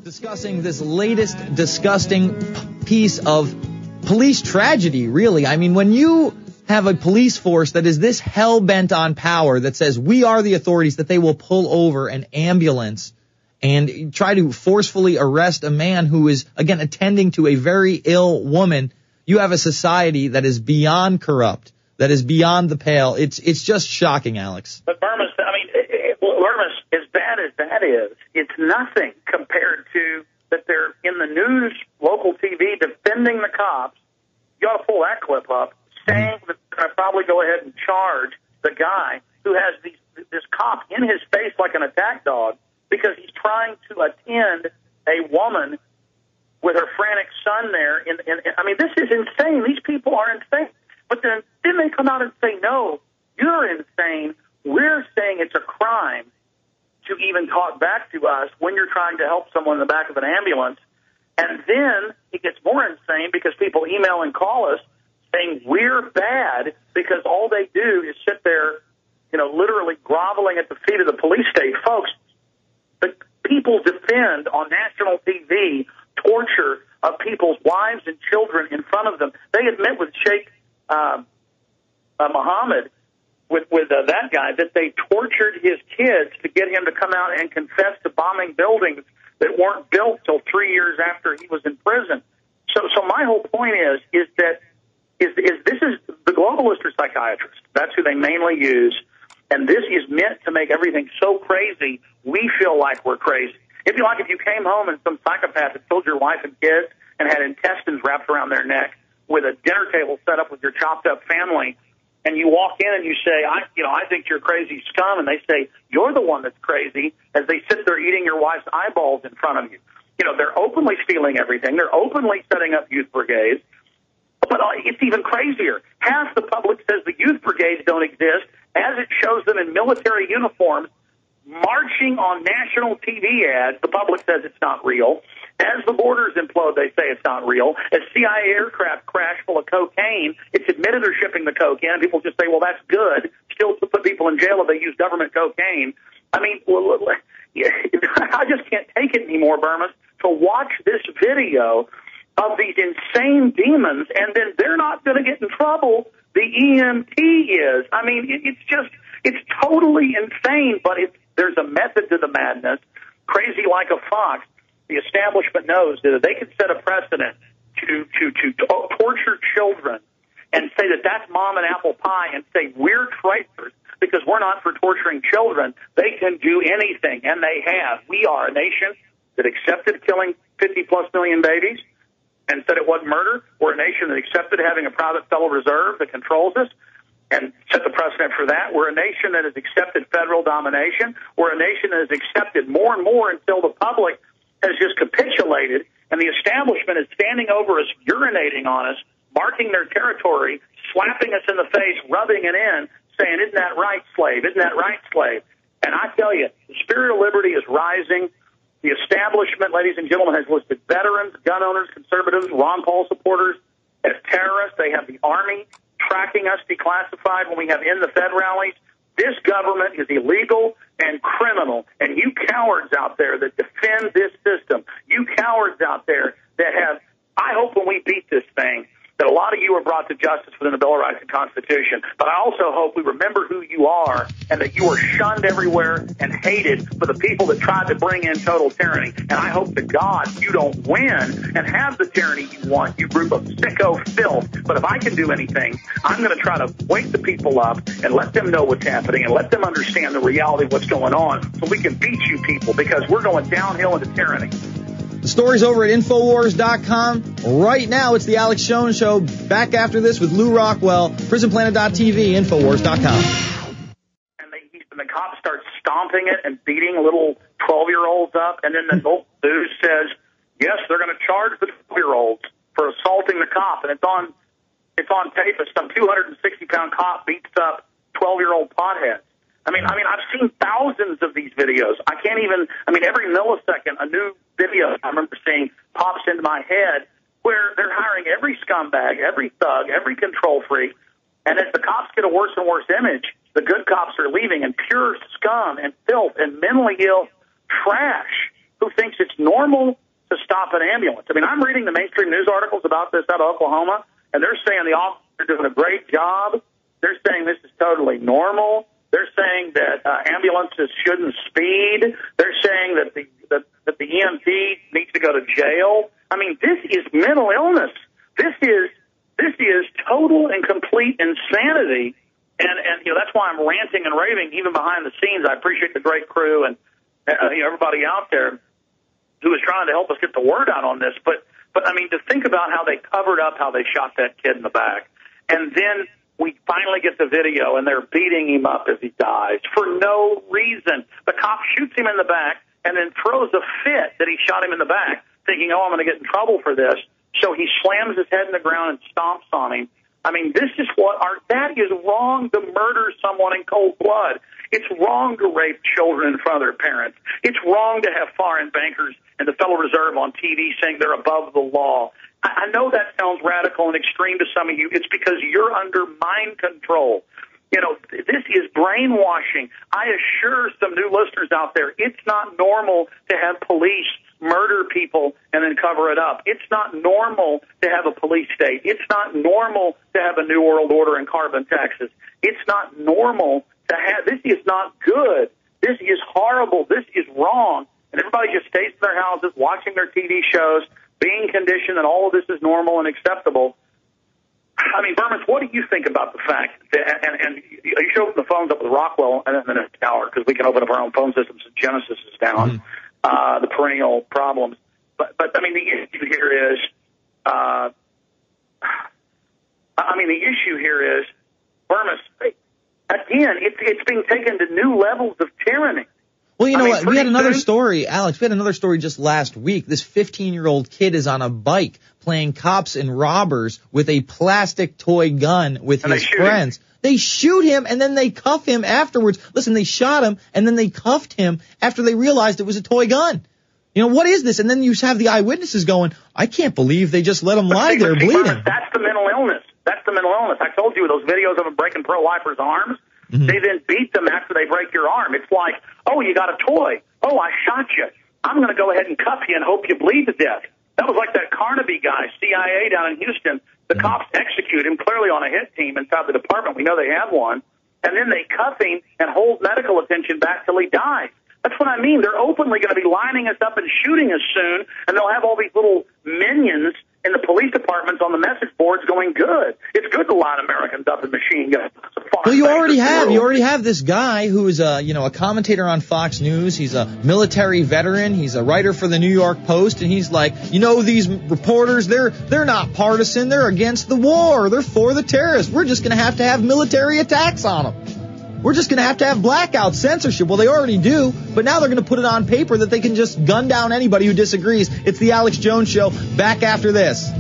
Discussing this latest disgusting piece of police tragedy, really. I mean, when you have a police force that is this hell-bent on power, that says we are the authorities, that they will pull over an ambulance and try to forcefully arrest a man who is, again, attending to a very ill woman, you have a society that is beyond corrupt, that is beyond the pale. It's just shocking, Alex. But Bermas, Bermas, as bad as that is, it's nothing compared to that they're in the news, local TV, defending the cops. You ought to pull that clip up, saying that they're going to probably go ahead and charge the guy who has this cop in his face like an attack dog because he's trying to attend a woman with her frantic son there. I mean, this is insane. These people are insane. But then they come out and say, no, you're insane. We're saying it's a crime to even talk back to us when you're trying to help someone in the back of an ambulance. And then it gets more insane because people email and call us saying we're bad because all they do is sit there, literally groveling at the feet of the police state. Folks, the people defend on national TV torture of people's wives and children in front of them. They admit with Sheikh Mohammed, with that guy, that they tortured his kids to get him to come out and confess to bombing buildings that weren't built till 3 years after he was in prison. So my whole point is that this is the globalists are psychiatrists. That's who they mainly use, and this is meant to make everything so crazy we feel like we're crazy. It'd be like if you came home and some psychopath had killed your wife and kids and had intestines wrapped around their neck with a dinner table set up with your chopped up family. And you walk in and you say, I think you're crazy scum. And they say, you're the one that's crazy, as they sit there eating your wife's eyeballs in front of you. They're openly stealing everything. They're openly setting up youth brigades. But it's even crazier. Half the public says the youth brigades don't exist, as it shows them in military uniforms marching on national TV ads. The public says it's not real. As the borders implode, they say it's not real. As CIA aircraft crash full of cocaine, it's admitted they're shipping the coke in. People just say, well, that's good. Still to put people in jail if they use government cocaine. I mean, I just can't take it anymore, Bermas, to watch this video of these insane demons, and then they're not going to get in trouble. The EMT is. I mean, it's totally insane, but there's a method to the madness. Crazy like a fox. The establishment knows that if they can set a precedent to torture children and say that that's mom and apple pie and say we're traitors because we're not for torturing children, they can do anything, and they have. We are a nation that accepted killing 50-plus million babies and said it wasn't murder. We're a nation that accepted having a private Federal Reserve that controls us and set the precedent for that. We're a nation that has accepted federal domination. We're a nation that has accepted more and more until the public has just capitulated, and the establishment is standing over us, urinating on us, marking their territory, slapping us in the face, rubbing it in, saying, isn't that right, slave? Isn't that right, slave? And I tell you, the spirit of liberty is rising. The establishment, ladies and gentlemen, has listed veterans, gun owners, conservatives, Ron Paul supporters as terrorists. They have the Army tracking us declassified when we have In the Fed rallies. This government is illegal and criminal, and you cowards out there that defend this system, you cowards out there that have, I hope when we beat this thing, that a lot of you are brought to justice within the Bill of Rights and Constitution, but I also hope we remember who you are and that you are shunned everywhere and hated for the people that tried to bring in total tyranny. And I hope to God you don't win and have the tyranny you want, you group of sicko filth. But if I can do anything, I'm going to try to wake the people up and let them know what's happening and let them understand the reality of what's going on so we can beat you people, because we're going downhill into tyranny. The story's over at Infowars.com. Right now, it's the Alex Jones Show. Back after this with Lou Rockwell, PrisonPlanet.tv, Infowars.com. And the cops start stomping it and beating little 12-year-olds up, and then the old dude says, yes, they're going to charge the 12-year-olds for assaulting the cop, and it's on tape. Some 260-pound cop beats up 12-year-old potheads. I mean, I've seen thousands of these videos. Every millisecond, a new video I remember seeing pops into my head where they're hiring every scumbag, every thug, every control freak, and as the cops get a worse and worse image, the good cops are leaving, and pure scum and filth and mentally ill trash who who thinks it's normal to stop an ambulance. I mean, I'm reading the mainstream news articles about this out of Oklahoma, and they're saying the officers are doing a great job. They're saying this is totally normal. They're saying that ambulances shouldn't speed. They're saying that the EMT needs to go to jail. I mean, this is mental illness. This is total and complete insanity. And you know, that's why I'm ranting and raving even behind the scenes. I appreciate the great crew and everybody out there who is trying to help us get the word out on this. But I mean, to think about how they covered up how they shot that kid in the back, and then we finally get the video, and they're beating him up as he dies for no reason. The cop shoots him in the back and then throws a fit that he shot him in the back, thinking, oh, I'm going to get in trouble for this. So he slams his head in the ground and stomps on him. I mean, this is that is wrong to murder someone in cold blood. It's wrong to rape children in front of their parents. It's wrong to have foreign bankers and the Federal Reserve on TV saying they're above the law. I know that sounds radical and extreme to some of you. It's because you're under mind control. You know, this is brainwashing. I assure some new listeners out there, it's not normal to have police murder people and then cover it up. It's not normal to have a police state. It's not normal to have a New World Order and carbon taxes. It's not normal to have, this is not good. This is horrible. This is wrong. And everybody just stays in their houses watching their TV shows, being conditioned that all of this is normal and acceptable. I mean, Bermas, what do you think about the fact that, and you should open the phones up with Rockwell and then the next hour, because we can open up our own phone systems since Genesis is down, the perennial problems. But I mean, the issue here is, Bermas, again, it's being taken to new levels of tyranny. Well, you know what? We had another story, Alex. We had another story just last week. This 15-year-old kid is on a bike playing cops and robbers with a plastic toy gun with his friends. They shoot him, and then they cuff him afterwards. Listen, they shot him, and then they cuffed him after they realized it was a toy gun. You know, what is this? And then you have the eyewitnesses going, I can't believe they just let him lie there bleeding. That's the mental illness. That's the mental illness. I told you those videos of him breaking pro-lifers' arms. Mm-hmm. They then beat them after they break your arm. It's like, oh, you got a toy. Oh, I shot you. I'm going to go ahead and cuff you and hope you bleed to death. That was like that Carnaby guy, CIA down in Houston. The cops execute him clearly on a hit team inside the department. We know they have one. And then they cuff him and hold medical attention back till he dies. That's what I mean. They're openly going to be lining us up and shooting us soon, and they'll have all these little minions in the police departments on the message boards going, good. It's good to line Americans up in machine guns. Well, you already have this guy who is a commentator on Fox News. He's a military veteran. He's a writer for the New York Post, and he's like, these reporters, they're not partisan. They're against the war. They're for the terrorists. We're just going to have military attacks on them. We're just going to have blackout censorship. Well, they already do, but now they're going to put it on paper that they can just gun down anybody who disagrees. It's the Alex Jones Show. Back after this.